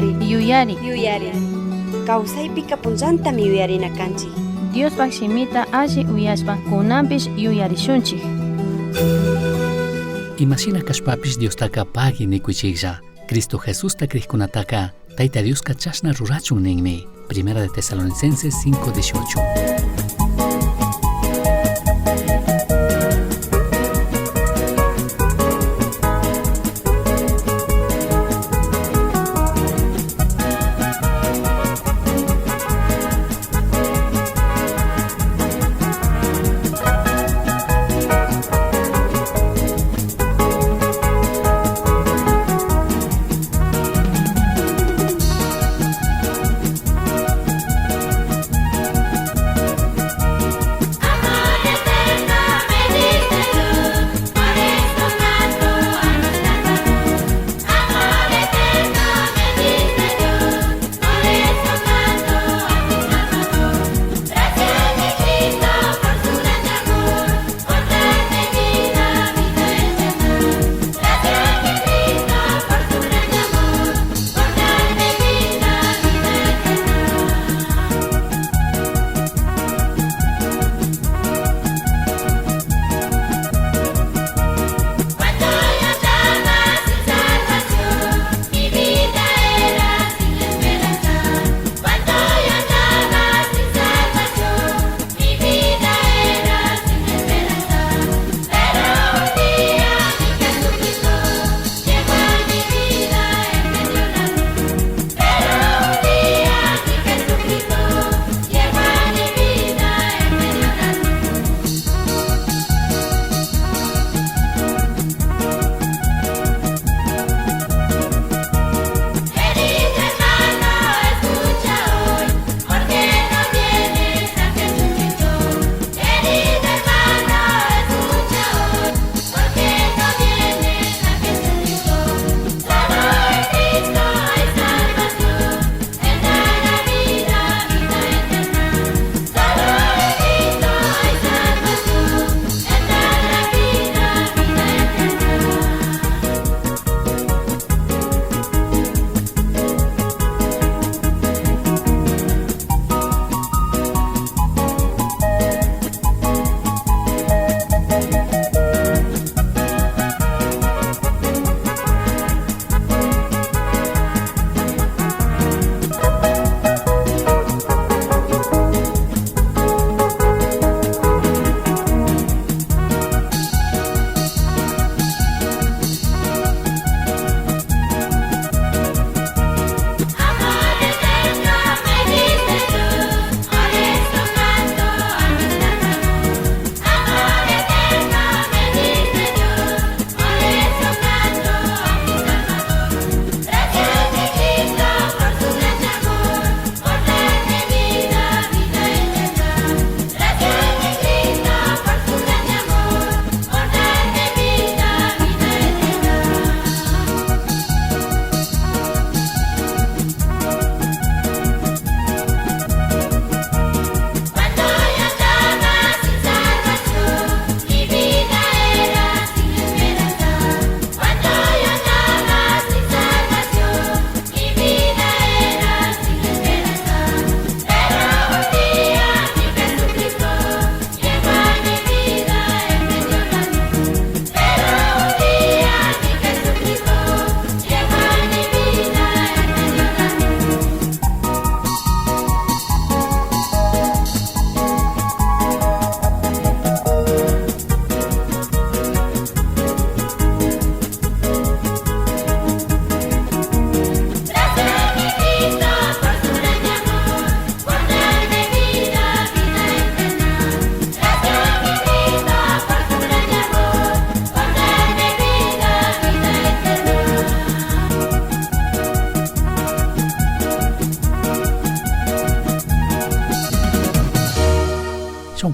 Yuyari. Kawsaypika punllantami yuyarinakanchik. Diospak shimita alli uyashpa kunanpish yuyarishunchik. Imashina kashpapish Diostaka pagi nikuychiklla. Cristo Jesusta kriykunataka Tayta Dioska chashna rurachun ninmi. Primera de Tesalonicenses 5:18.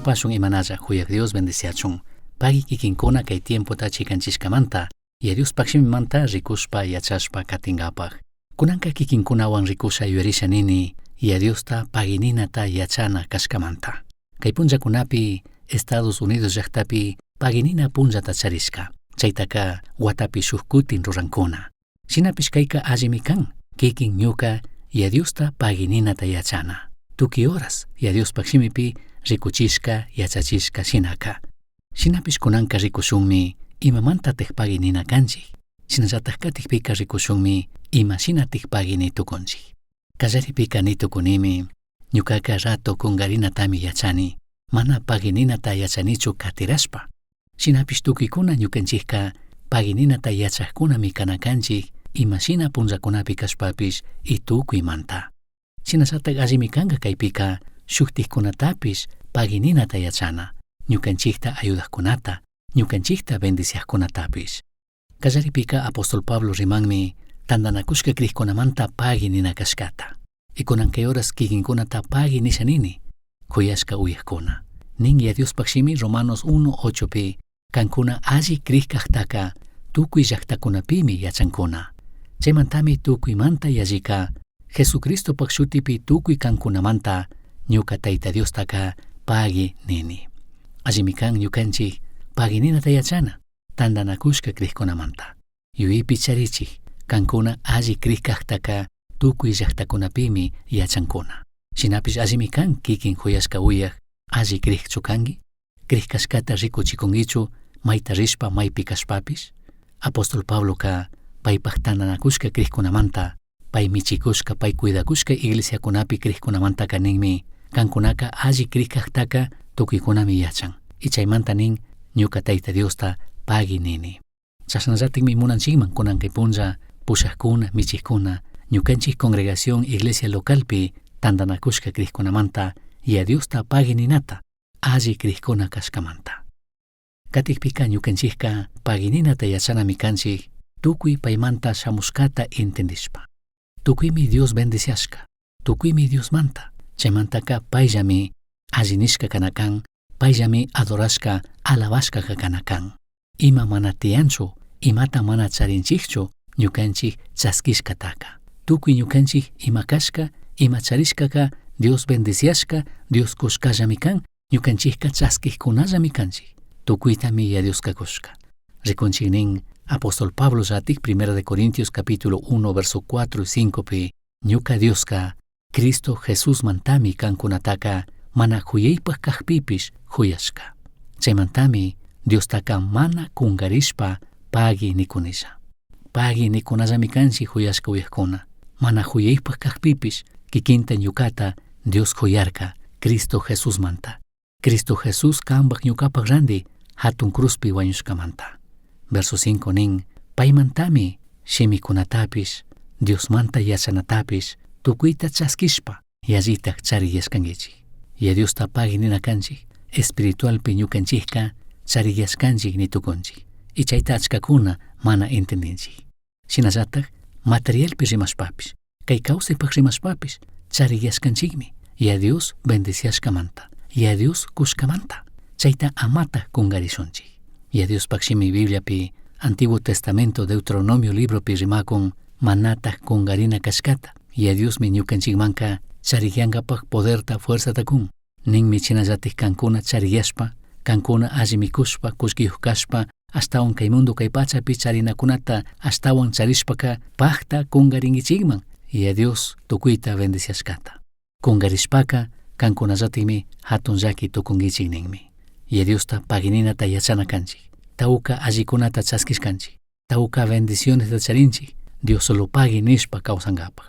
Pasun imanalla huyaq Dios bendiciachun. Pagi kikinkuna kay tiempota chikanchishkamanta, y Dios pakshimimanta rikushpa yachashpa katingapaq. Kunanka kikinkunawan rikusha yuyarisha nini, y Diosta pagininata yachana kashkamanta. Kay punllakunapi Estados Unidos llaqtapi paginina punllata charishka. Chaytaka watapi shuk kutin rurankuna. Shinapish kayka allimi kan, kikin ñuka Yadiusta pagininata yachana. Tuki horas Yadiuspak shimipi rikuchishka yachachishka shinaka. Shinapish kunanka rikushunmi imamanta paginina kanchik. Shinallataka tikpika rikushunmi ima shina tikpagini tukunchik. Kallaripika nitukunimi ñukaka rato kungarinatami yachani mana pagininata yachanichu katirashpa. Shinapish tukikuna ñukanchikka pagininata yachakkunami kanakanchik ima shina punllakunapi kashpapish y tukuymanta. Shinallatak allimi kanka kaypika shuktikkunatapish pagininata yachana ñukanchikta ayudaqkunata ñukanchikta bendiciaqkunatapish. Kallaripika Apóstol Pablo rimanmi tandanakushka kriqkunamanta pagi nina kashkata. Y kunankay horas kikinkunata pagi nishanini kuyashka uyaqkuna. Nin Yadiuspak shimi Romanos 1:8pi kankuna alli kriqkaqtaka tukuy llaqtakunapimi yachankuna. Chaymantami tukuymanta yallika Jesucristopak shutipi tukuy kankunamanta ñuka Tayta Diostaka pagi nini. Allimi kan ñukanchik pagi ninata yachana tandanakushka kriqkunamanta. Yuyipi charichik kankuna alli kriqkaqtaka tukuy llaqtakunapimi yachankuna. Shinapish allimi kan kikin huyashka uyaq alli kriqchu kangi, kriqkashkata rikuchikungichu mayta rishpa maypi kashpapish. Apóstol Pablo ka paypak tandanakushka kriqkunamanta pay michikushka pay cuidakushka iglesiakunapi kriqkunamanta kaninmi kankunaka alli kriqkaqtaka tukuykunami yachan. Y chaymanta nin ñuka Tayta Diosta pagi nini. Chasnallatikmi munanchikman kunankay punlla pushaqkuna michikuna ñukanchik congregación iglesia localpi tandanakushka kriqkunamanta Yadiusta pagi ninata alli kriqkuna kashkamanta. Katikpika ñukanchikka pagi ninata yachanami kanchik tukuy paymanta shamushkata entendishpa. Tukuymi Dios bendiciashka, tukuymi Dios manta. Chaymantaka payllami allinishka kanakan, payllami adorashka alabashka kanakan. Ima mana tiyanchu, imata mana charinchikchu ñukanchik chaskishkataka. Tukuy ñukanchik ima kashka, ima charishkaka Dios bendiciashka, Dios kushkallami kan, ñukanchikka chaskijkunallami kanchik. Tukuytami Yadiuska kushka. Rikunchik nin Apóstol Pablo llatik 1 Corintios capítulo 1 verso 4 y 5 pi ñuka Dioska Cristo Jesús mantami kankunataka mana huyaypaq kaqpipish huyashka. Chaymantami Diostaka mana kungarishpa pagi nikunisha. Pagi nikunallami kanchik huyashka uyaqkuna. Mana huyaypaq kaqpipish kikinta ñukata Dios huyarka Cristo Jesús manta. Cristo Jesús kambaq ñukapaq randi hatun cruzpi wañushkamanta. Verso 5 nin paymantami shimikunatapish Dios manta yachanatapish tukuyta chaskishpa yallitak chariyashkankichik. Yadiusta pagi nina kanchik espiritualpi ñukanchikka chariyashkanchik nitukunchik. Y chayta achkakuna mana entendinchik. Shinallatak materialpi rimashpapish kay kawsaypaq rimashpapish chariyashkanchikmi Yadius bendiciashkamanta, Yadius kushkamanta. Chayta amata kungarishunchik. Yadiuspak shimi Bibliapi Antiguo Testamento Deuteronomio libropi rimakun manata kungarina kashkata. Yadiusmi ñukanchikmanka chariyankapak poderta fuerzata kun. Ninmi chinallatik kankuna chariyashpa, kankuna alli mikushpa, kushkiyuq kashpa, ashtawan kay mundo kay pachapi charinakunata ashtawan charishpaka pakta kungarinkichikman Yadius tukuyta bendiciashkata. Kungarishpaka kankunallatikmi hatun llaki tukunkichik ninmi. Yadiusta pagininata yachana kanchik. Tawka allikunata chaskishkanchik. Tawka bendiciones charinchik. Dios solo pagi nishpa kawsankapaq.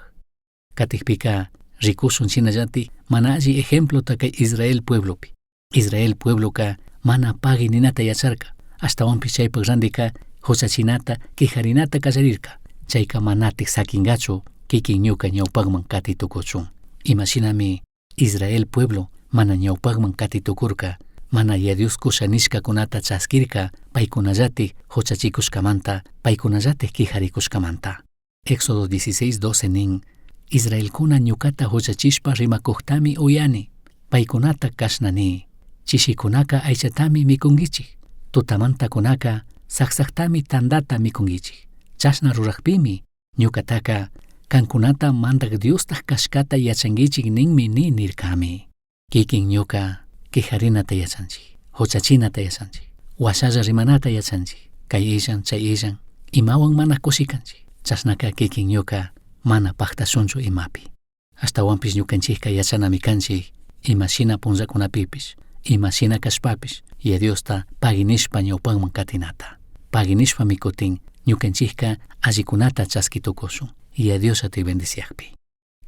Katikpika rikushun chinallatik mana alli ejemplo kay Israel pueblopi. Israel puebloka mana pagi ninata yacharka. Ashtawanpish chaypaq randika huchachinata kijarinata kallarirka. Chayka manatik sakingachu kikin ñuka ñawpaqman katitukuchun. Imashinami Israel pueblo mana ñawpaqman katitukurka. Mana Yadius kushanishkakunata chaskirka paykunallatik huchachikushkamanta paykunallatik kijarikushkamanta. Éxodo 16:12 nin Israelkuna ñukata huchachishpa rimakuqtami uyani. Paykunata kashnani. Chishikunaka aychatami mikunkichik. Tutamantakunaka saksaqtami tandata mikunkichik. Chashna ruraqpimi ñukataka kankunata mantak Diostaq kashkata yachankichik ninmi nirkami. Kikin ñuka kijarinata yachanchik, huchachinata yachanchik, washalla rimanata yachanchik, kay illan, chay illan, imawan mana kushikanchik. Chasnaka kikin ñuka mana paqtasunchu imapi. Ashtawanpish ñukanchikka yachanami kanchik ima shina punllakunapipish, ima shina kashpapish, Diosta paginishpa ñawpanman katinata. Paginishpami kutin ñukanchikka allikunata chaskitukushun, Diosa te bendiciakpi.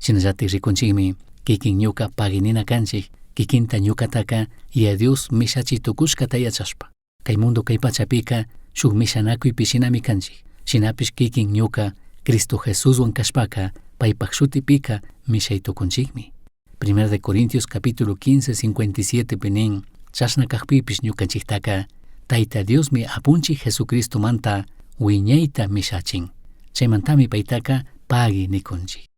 Shinallatik rikunchikmi kikin ñuka paginina kanchik, kikinta ñukataka Dios mishachitukushkata yachashpa. Kay mundo kay pachapika shuk mishanakuypi shinami kanchik, shinapish kikin ñuka Cristo Jesuswan kashpaka paypak shutipika mishaytukunchikmi. 1 de Corintios capítulo 15, 57 pinin chashna kaqpipish ñukanchiktaka Tayta Diosmi apunchik Jesucristo manta wiñayta mishachin. Chaymantami paytaka pagi nikunchik.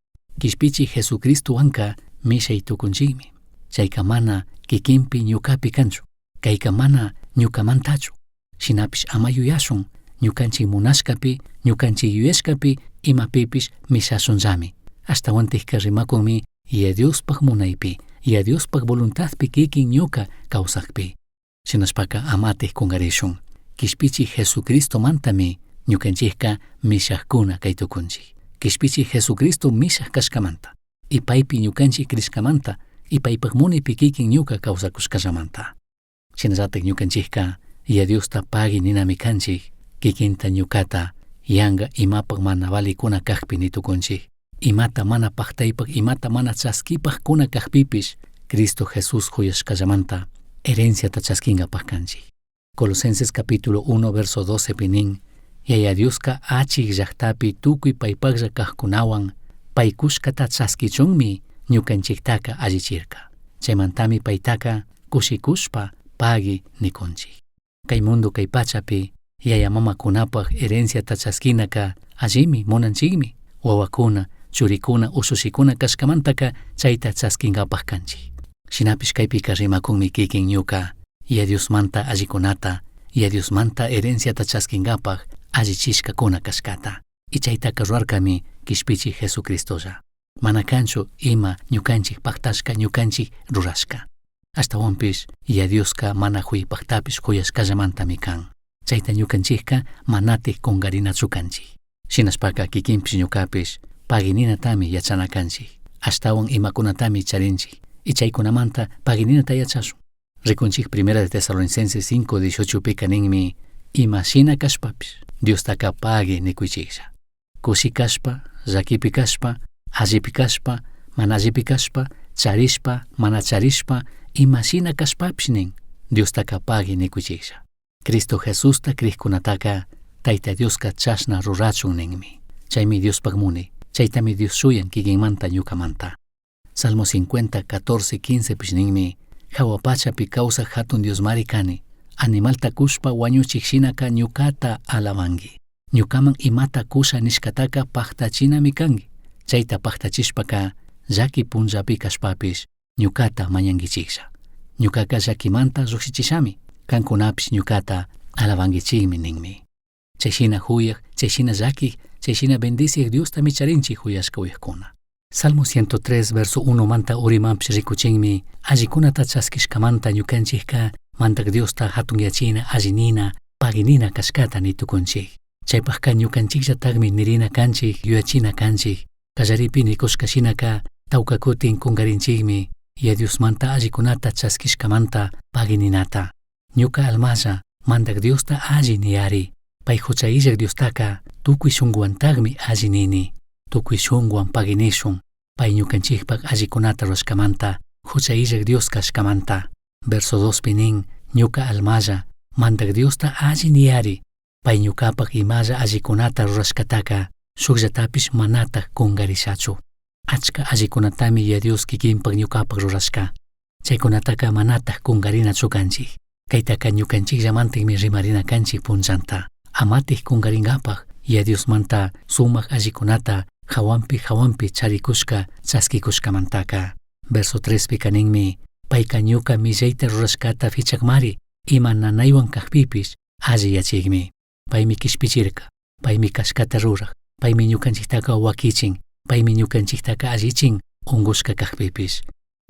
Kishpichik Jesucristo wanka mishaytukunchikmi. Chayka mana kikinpi ñukapi kanchu, kayka mana ñukamantachu. Shinapish ama yuyashun ñukanchik munashkapi, ñukanchik yuyashkapi imapipish mishashunllami. Ashtawantikka rimakunmi Diospak munaypi, Diospak voluntadpi kikin ñuka kawsaqpi. Shinashpaka amatij kungarishun. Kishpichik Jesucristo mantami ñukanchikka mishajkuna kaytukunchik. Kishpichik Jesucristo mishaj kashkamanta. Y paypi ñukanchik krishkamanta, y paypak munaypi kikin ñuka kawsakushkallamanta. Shinallatik ñukanchikka Diosta pagi ninami kanchik, kikinta ñukata yanga imapak mana valikuna kaqpi nitukunchik. Imata mana paqtaypak, imata mana chaskipaq kuna kaqpipish Cristo Jesús huyashkallamanta herenciata chaskingapaq kanchik. Colosenses capítulo 1 verso 12 pinin Yaya Dioska achik llaqtapi tukuy paypaqlla kaqkunawan paykushkata chaskichunmi ñukanchiktaka allichirka. Chaymantami paytaka kushikushpa pagi nikunchik. Kay mundo kay pachapi yaya mamakunapaq herenciata chaskinaka allimi munanchikmi. Wawakuna, churikuna, usushikuna kashkamantaka chayta chaskingapaq kanchik. Shinapish kaypika rimakunmi kikin ñuka Diosmanta allikunata, Diosmanta herenciata chaskingapaq allichishkakuna kashkata. Y chaytaka ruarkami kishpichik Jesucristolla. Mana kanchu ima ñukanchik paqtashka ñukanchik rurashka. Ashtawanpish Dioska mana huypaqtapish huyashkallamantami kan. Chayta ñukanchikka manatij kungarinachu kanchik. Shinashpaka kikinpish ñukapish pagininatami yachana kanchik. Ashtawan imakunatami charinchik. Y chaykunamanta pagininata yachashun. Rikunchik 1 de Tesalonicenses 5:18 pika ninmi ima shina kashpapish Diostaka pagi nikuychiklla. Kushi kashpa, llakipi kashpa, allipi kashpa, mana allipi kashpa, charishpa, mana charishpa, ima shina kashpapish nin Diostaka pagi nikuychiklla. Cristo Jesusta kriykunataka Tayta Dioska chashna rurachun ninmi. Chaymi Diospak munay, chaytami Dios shuyan kikinmanta ñukamanta. Salmo 50, 14, 15 pish ninmi hawapachapi kawsaq hatun Diosmari kani. Animalta kushpa wañuchik shinaka ñukata alabangi. Ñukaman imata kusha nishkataka paqtachinami kangi. Chayta paqtachishpaka llaki punllapi kashpapish ñukata mañangichiklla. Ñukaka llakimanta lluqsichishami. Kankunapish ñukata alabangichikmi ninmi. Chayshina huyaq, chayshina llakik, chayshina bendiciq Diosta micharinchik huyashka uyaqkuna. Salmo 103 verso 1 manta urimanpish rikuchinmi allikunata chaskishkamanta ñukanchikka mantak Diosta hatungyachina allinina paginina kashkata nitukunchik. Chaypaqka ñukanchikllatakmi nirina kanchik, yuyachina kanchik. Kallaripi nikushkashinaka tawkakutin kungarinchikmi Diosmanta allikunata chaskishkamanta pagininata. Ñuka almalla mantak Diosta alli niyari. Pay huchayillak Diostaka tukuy shunguwantagmi alli nini. Tukuy shunguwan paginishun. Pay ñukanchikpak allikunata rurashkamanta huchayillak Dios kashkamanta. Verso 2 pinin ñuka almalla mantak Diosta alli niyari. Pay ñukapak imalla allikunata rurashkataka shukllatapish manataq kungarishachu. Achka allikunatami Dios kikinpak ñukapak rurashka. Chaykunataka manataq kungarinachu kanchik. Kaytaka ñukanchikllamantikmi rimarina kanchik punllanta. Amatij kungaringapaq Diosmanta sumaq allikunata hawanpi charikushka chaskikushkamantaka. Verso 3 pikaninmi payka ñuka millayta rurashkata fichakmari ima nanaywan kaqpipish alli yachikmi. Paymi kishpichirka, paymi kashkata ruraq, paymi ñukanchiktaka wakichin, paymi ñukanchiktaka allichin ungushka kaqpipish.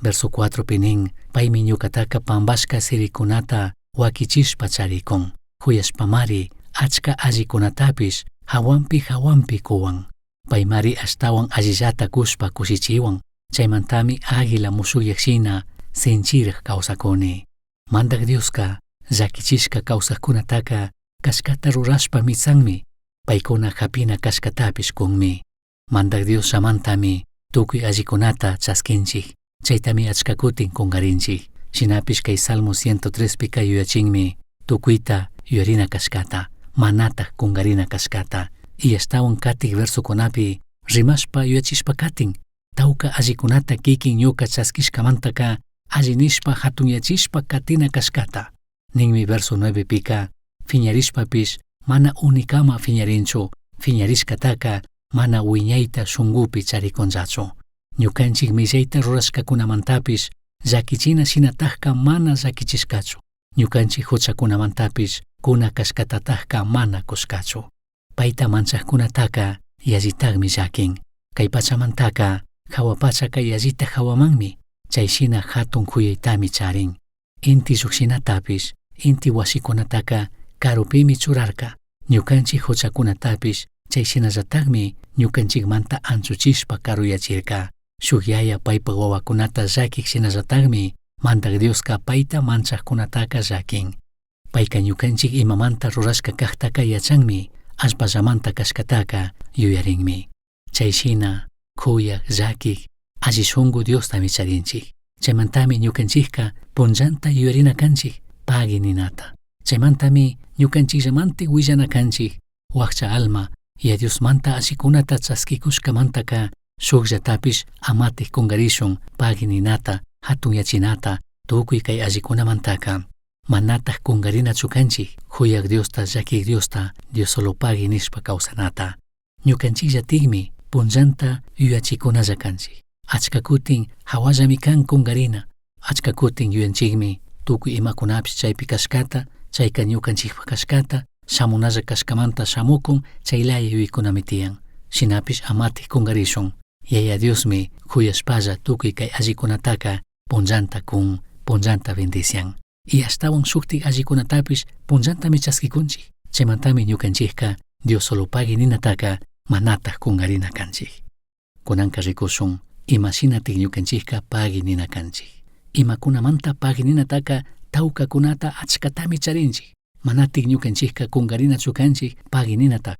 Verso 4 pinin paymi ñukataka pambashka sirikunata wakichishpa charikun. Huyashpamari achka allikunatapish hawanpi kuwan. paymari astawan allillata kushpa kushichiwan, chaymantami águila musuyaksina sinchiraq kawsakuni. Mandak Dioska llakichishka kawsaqkunataka kashkata rurashpa mitsanmi, paykuna hapina kashkatapish kunmi. Mandak Dios llamantami tukuy allikunata chaskinchik, chaytami achka kutin kungarinchik. Shinapish kay Salmo 103 pika yuyachinmi tukuyta yuyarina kashkata, manata kungarina kashkata. Y astawan katik versukunapi rimashpa yuyachishpa katin, tawka allikunata kikin ñuka chaskishkamantaka allinishpa hatunyachishpa katina kashkata. Ninmi verso 9 pika fiñarishpapish mana unikama fiñarinchu, fiñarishkataka mana wiñayta shungupi charikunllachu. Ñukanchik millayta rurashkakunamantapish llakichina shinatajka mana llakichishkachu. Ñukanchik huchakunamantapish kuna kashkatatajka mana kushkachu. Payta manchaqkunataka yallitaqmi llakin. Kay pachamantaka hawapachaka yallita hawamanmi, chayshina hatun khuyaytami charin. Inti llukshinatapish inti wasikunataka karupimi churarka. Ñukanchik huchakunatapish chayshinallataqmi ñukanchikmanta anchuchishpa karuyachirka. Shuk yaya paypa wawakunata llakik shinallataqmi Mantak Dioska payta manchaqkunataka llakin. Payka ñukanchik imamanta rurashka kaqtaka yachanmi, allpallamanta kashkataka yuyarinmi. Chayshina kuyaq llakik alli shunqu Diostami charinchik. Chaymantami ñukanchikka punllanta yuyarina kanchik pagi ninata. Chaymantami ñukanchikllamantik willana kanchik wakcha alma y Diosmanta allikunata chaskikushkamantaka shukllatapish amatik kungarishun pagi ninata hatun yachinata tukuy kay allikunamantaka manataq kungarinachu kanchik huyaq Diosta llakik Diosta Dios solo pagi nishpa kawsanata. Ñukanchikllatikmi punllanta yuyachikunalla kanchik. Achka kutin hawallami kan kungarina, achka kutin yuyanchikmi tukuy imakunapish chaypi kashkata, chayka ñukanchikpa kashkata shamunalla kashkamanta shamukun chaylaya yuykunami tiyan. Shinapish amatik kungarishun. Yaya Diosmi huyashpalla tukuy kay allikunataka punllanta kun, punllanta bendician. Y astawan shuktik allikunatapish punllantami chaskikunchik. Chaymantami ñukanchikka Dios solo pagi ninataka manataq kungarina kanchik. Kunanka rikushun imashinatik ñukanchikka pagi nina kanchik. Imakunamanta pagi ninataka tawkakunata achkatami charinchik. Manatik ñukanchikka kungarinachu kanchik pagi ninata.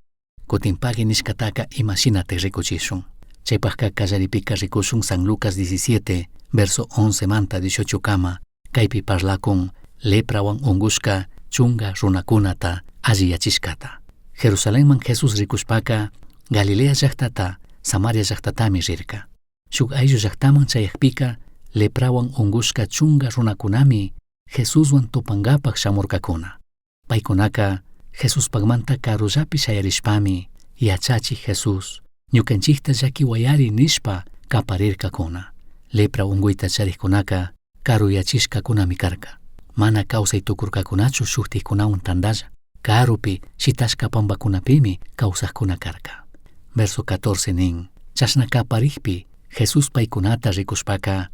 Kutin pagi nishkataka imashinatik rikuchishun. Chaypaqka kallaripika rikushun San Lucas 17 verso 11 manta 18 kama kaypi parlakun leprawan ungushka chunga runakunata alliyachishkata. Jerusalenman Jesus rikushpaka Galilea llaqtata Samaria llaqtatami rirka. Shuk ayllu llaqtaman chayaqpika leprawan ungushka chunga runakunami Jesuswan tupangapaq shamurkakuna. Paykunaka Jesuspaqmanta karullapi shayarishpami yachachik Jesus ñukanchikta llaki wayari nishpa kaparirkakuna. Lepra unguyta chariqkunaka karuyachishkakunami karka. Mana kawsay tukurkakunachu shuktikkunawan tandalla. Karupi shitashka pambakunapimi kawsaqkuna karka. Verso 14 nin. Chashna kaparikpi Jesus paykunata rikushpaka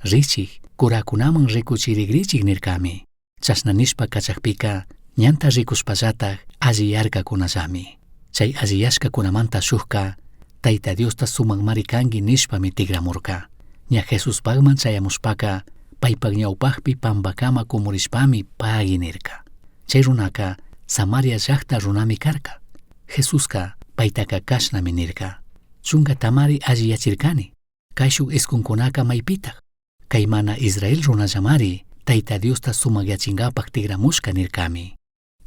richik kurakunaman rikuchirigrichik nirkami. Chashna nishpa kachaqpika ñanta rikushpallataq alliyarkakunallami. Chay alliyashkakunamanta shukka Tayta Diosta sumanmari kanki nishpami tigramurka. Ña Jesus pagman chayamushpaka paypaq ñawpaqpi pambakama kumurishpami pagi nirka. Chay runaka Samaria llaqta runami karka. Jesuska paytaka kashnami nirka. Chunga tamari alliyachirkani. Kay shuk iskunkunaka maypitaq. Kay mana Israel runallamari Tayta Diosta sumagyachingapaq tigramushka nirkami.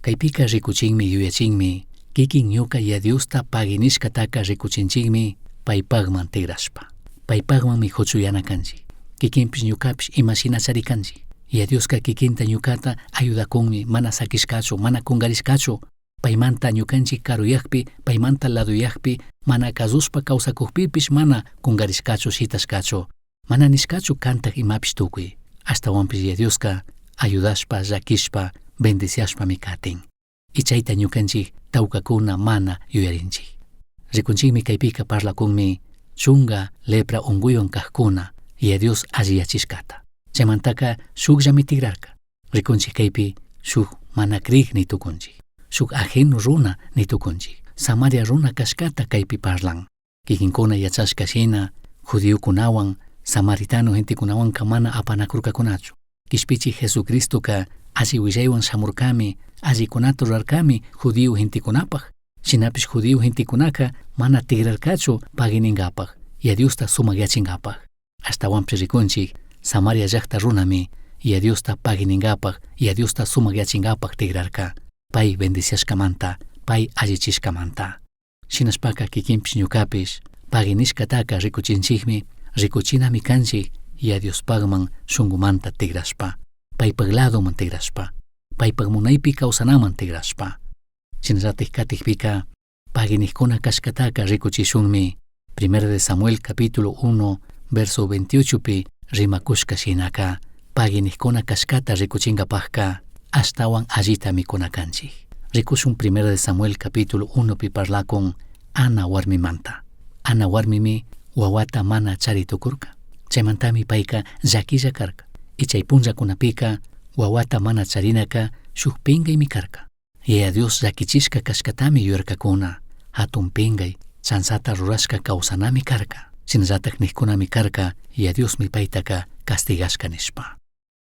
Kaypika rikuchinmi yuyachinmi kikin ñuka ya Diosta paginishkataka rikuchinchikmi paypaqman tigrashpa. Paypaqmanmi huchuyana kanchik. Kikinpish ñukapish imashina charikanchik. Ya Dioska kikinta ñukata ayudakunmi mana sakishkachu, mana kungarishkachu. Paymanta ñukanchik karuyaqpi, paymanta laduyaqpi, mana kazushpa kawsakuqpipish mana kungarishkachu shitashkachu. Mana nishkachu kantaq imapish tukuy. Ashtawanpish ya Dioska ayudashpa, llakishpa, bendiciashpami katin. Y chayta ñukanchik tawkakuna mana yuyarinchik. Rikunchikmi kaypika parlakunmi chunga lepra unguywan kaqkuna y Dios alliyachishkata. Chaymantaka shukllami tigrarka. Rikunchik kaypi shuk mana kriq ni tukunchik. Shuk ajenu runa ni tukunchik. Samaria runa kashkata kaypi parlan. kikinkuna yachashka shina judiokunawan samaritano gentikunawanka mana apanakurkakunachu. Kishpichi Jesucristoka alli willaywan shamurkami allikunata rurarkami judío gentikunapaj. Shinapish judío gentikunaka mana tigrarkachu pagininkapaj y a Diosta sumak yachinkapaj. Ashtawanpish rikunchik Samaria llaqta runami y a Diosta pagininkapaj y a Diosta sumak yachinkapaj tigrarka. Pay bendiciashkamanta, pay allichishkamanta. Shinashpaka kikinpish ñukapish paginishkataka rikuchinchikmi, rikuchinami kanchik y a Diospagman shunkumanta tigrashpa, paypag ladoman tigrashpa, paypag munaypi kawsanaman tigrashpa. Shinallatik katikpika paginijkuna kashkataka rikuchishunmi 1 de Samuel capítulo 1 verso 28 pi rimakushka shinaka paginijkuna kashkata rikuchinkapajka ashtawan allita mikunakanchik. Rikushun 1 de Samuel capítulo 1 pi parlakun Ana warmimanta. Ana warmimi wawata mana charitukurka. Chaymantami payka llakilla karka. Y chay punllakunapika wawata mana charinaka shuk pinqaymi karka. Y a Dios llakichishka kashkatami yuyarkakuna. Hatun pinqay chansata rurashka kawsanami karka. Shinallatak niqkunami karka y a Dios mi paytaka castigashka nishpa.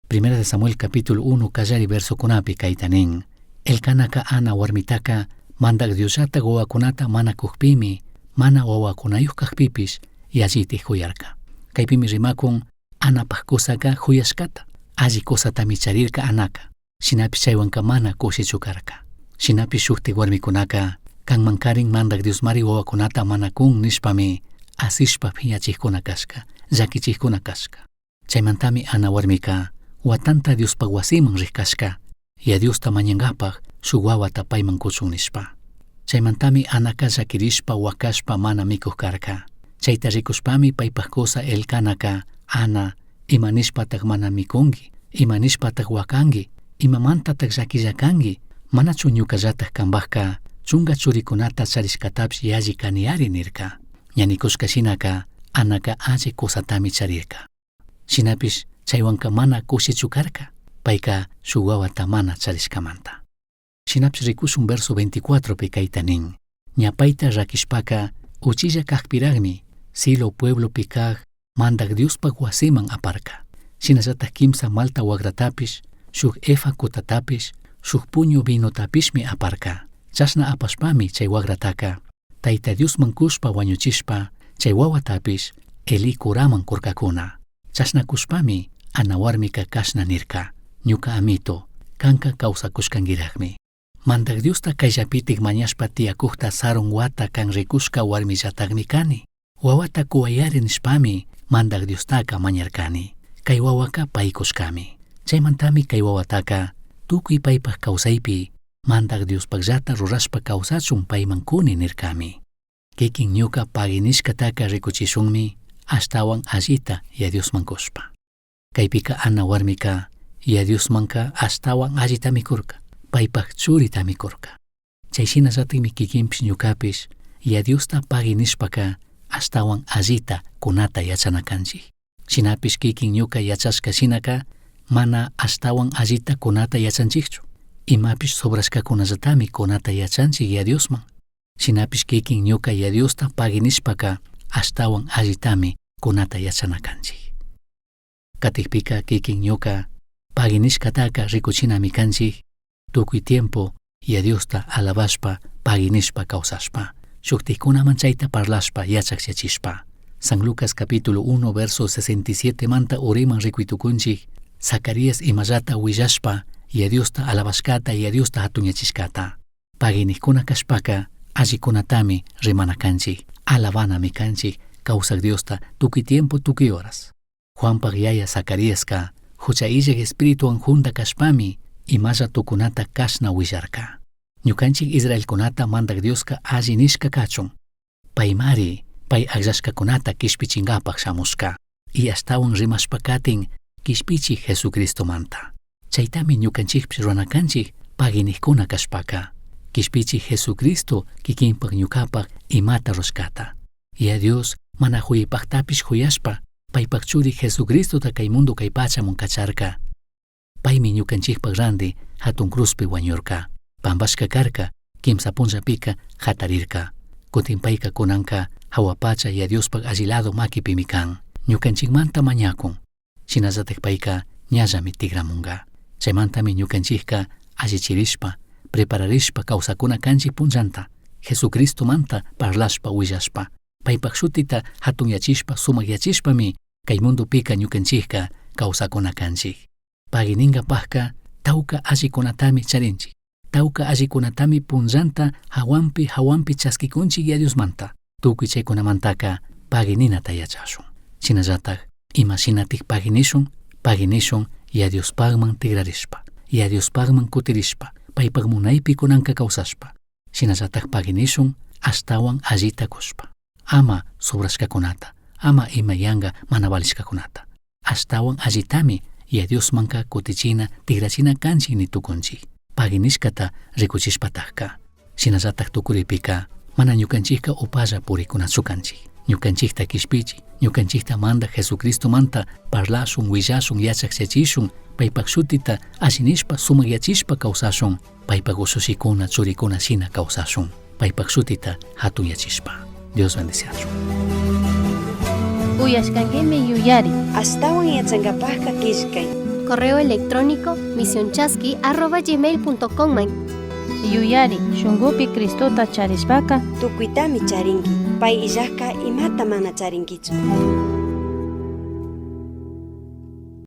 1 de Samuel capítulo 1 kallari verso kunapi kaytanin. Elkanaka Ana warmitaka mandak Diosllata wawakunata mana kukpimi mana wawakunayuq kaqpipish y alliti huyarka. Kaypimi rimakun Anapaq kusaka huyashkata. Alli kusatami charirka Anaka. Shinapish chaywanka mana kushichukarka. Shinapish shuktik warmikunaka kanmankarin mandak Diosmari wawakunata mana kun nishpami asishpa phiñachikkuna kashka, llakichikkuna kashka. Chaymantami Ana warmika watanta Diospaq wasiman rikashka y a Diosta mañankapaq shuk wawata payman kuchun nishpa. Chaymantami Anaka llakirishpa wakashpa mana mikuq karka. Chayta rikushpami paypaq kusa Elkanaka Ana imanishpatak mana mikunki, imanishpatak wakanki, imamantatak llakilla kanki, manachu ñukallatak kanpaqka chunka churikunata charishkatapish yalli kaniyari nirka. Ñanikushka shinaka Anaka alli kusatami charirka. Shinapish chaywanka mana kushichukarka payka shuk wawata mana charishkamanta. Shinapish rikushun verso 24 pi kaytanin. Ñapayta rakishpaka uchilla kaqpiraqmi Silo pueblo pi kaq mandak Diospaq wasiman aparka. Shinallatak kimsa malta wagratapish shuk efa kutatapish shuk puñu vinotapishmi aparka. Chashna apashpami chay wagrataka Tayta Diosman kushpa wañuchishpa chay wawatapish Eli kuraman kurkakuna. Chashna kushpami Ana warmika kashna nirka. Ñuka amito kanka kawsakushkankiraqmi. Mandak Diosta kayllapitik mañashpa tiyakukta sarun wata kan rikushka warmillatakmi kani. Wawata kuwayari nishpami mandak Diostaka mañarkani. Kay wawaka paykushkami. Chaymantami kay wawataka tukuy paypaq kawsaypi mandak Diospaqllata rurashpa kawsachun payman kuni nirkami. Kikin ñuka paginishkataka rikuchishunmi ashtawan allita y a Diosman kushpa. Kaypika Ana warmika y a Diosmanka ashtawan allita mikurka. Paypaq churita mikurka. Chayshinallatikmi kikinpish ñukapish y a Diosta paginishpaka ashtawan allita kunata yachanakanchik. Shinapish kikin ñuka yachashka shinaka mana ashtawan allita kunata yachanchikchu. Imapish sobrashkakunallatami kunata yachanchik y a Diosman. Shinapish kikin ñuka y a Diosta paginishpaka ashtawan allitami kunata yachanakanchik. Katikpika kikin ñuka paginishkataka rikuchinami kanchik tukuy tiempo y a Diosta alabashpa paginishpa kawsashpa. Shuktikkunaman chayta parlashpa yachakyachishpa. San Lucas capítulo 1 verso 67 manta uriman rikuytukunchik Zacarías imallata willashpa y a Diosta alabashkata y a Diosta hatuñachishkata. Paginijkuna kashpaka allikunatami rimanakanchik, alabanami kanchik kawsak Diosta tukuy tiempo tukuy horas. Juanpaq yaya Zacaríaska hucha illak espirituwan junta kashpami imalla tukunata kashna willarka. Ñukanchik Israelkunata mandak Dioska alli nishka kachun. Paymari pay agllashkakunata kishpichinkapaq shamushka y ashtawan rimashpa katin kishpichik Jesucristomanta. Chaytami ñukanchikpish runakanchik paginijkuna kashpaka. Kishpichik Jesucristo kikinpaq ñukapaq imata rushkata. Y a Dios mana huyipaqtapish huyashpa paypaq churi Jesucristota kay mundo kay pachamun kacharka. Paymi ñukanchikpaq randi hatun cruzpi wañurka. Pambashka karka kimsa punllapika hatarirka. kutin payka kunanka hawapacha yadiuspag allilado makipimi kan ñukanchikmanta mañakun shinallatak payka ñallami tigramunga chaymantami ñukanchikka allichirishpa prepararishpa kawsakuna kanchik punllanta Jesucristo manta parlashpa willashpa paypak shutita hatunyachishpa sumak yachishpami kay mundupika ñukanchikka kawsakuna kanchik pagininkapajka tawka allikunatami charinchik tawka allikunatami punllanta hawanpi chaskikunchik yadiusmanta tukuy chaykunamantaka pagininata yachashun shinallatak ima shinatik paginishun yadiuspagman tigrarishpa yadiuspagman kutirishpa paypak munaypi kunanka kawsashpa shinallatak paginishun ashtawan allita kushpa ama sobrashkakunata ama ima yanga mana valishkakunata ashtawan allitami yadiusmanka kutichina tigrachina kanchik ni tukunchik paginishkata rikuchishpatajka shinallatak tukuripika mana ñukanchikka upalla purikunachu kanchik ñukanchikta kishpichik ñukanchikta manda Jesucristo manta parlashun willashun yachakchachishun paypak shutita allinishpa sumak yachishpa kawsashun paypak usushikuna churikuna shina kawsashun paypak shutita hatun yachishpa Dios bendiciachun Uyashkankimi yuyari. Astawan yachankapajka kishkay. Correo electrónico misionchaski@gmail.com man. Yuyari, shungupi Cristota charishpaka. Tukuitami charinki. Pay illajka imata mana charinkichu.